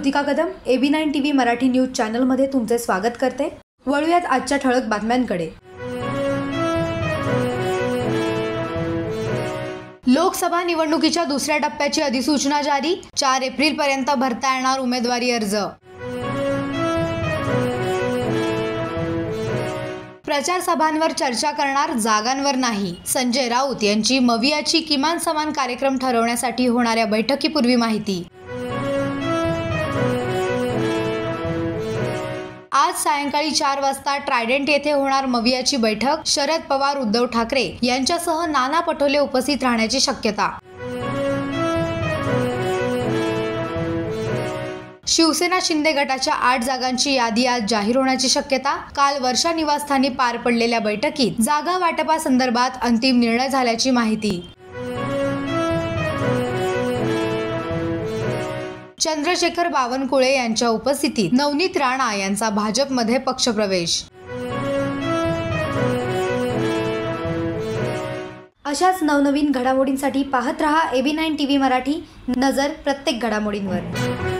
Kritika Kadam AB9 TV Marathi news चॅनलमध्ये तुमचे स्वागत करते। वळूयात आजच्या ठळक बातम्यांकडे। लोकसभा निवडणुकीच्या दुसऱ्या टप्प्याची अधिसूचना जारी। 4 एप्रिल पर्यंत भरता येणार उमेदवारी अर्ज। प्रचार सभांवर चर्चा करणार, जागांवर नाही। संजय राऊत यांची मवियाची किमान समान कार्यक्रम ठरवण्यासाठी होणाऱ्या बैठकीपूर्वी माहिती। आज सायंकाळी 4 वाजता ट्रायडेंट येथे होणार मवियाची बैठक। शरद पवार, उद्धव ठाकरे यांच्यासह नाना पटोले उपस्थित राहण्याची शक्यता। शिवसेना शिंदे गटाच्या 8 जागांची यादी आज जाहीर होण्याची शक्यता। काल वर्षा निवासस्थानी पार पडलेल्या बैठकीत जागा वाटपासंदर्भात अंतिम निर्णय झाल्याची माहिती। चंद्रशेखर बावनकुळे यांच्या उपस्थितीत नवनीत राणा यांचा भाजपमध्ये पक्षप्रवेश। अशाच नवनवीन घडामोडींसाठी पाहत रहा AB9 TV मराठी, नजर प्रत्येक घडामोडींवर।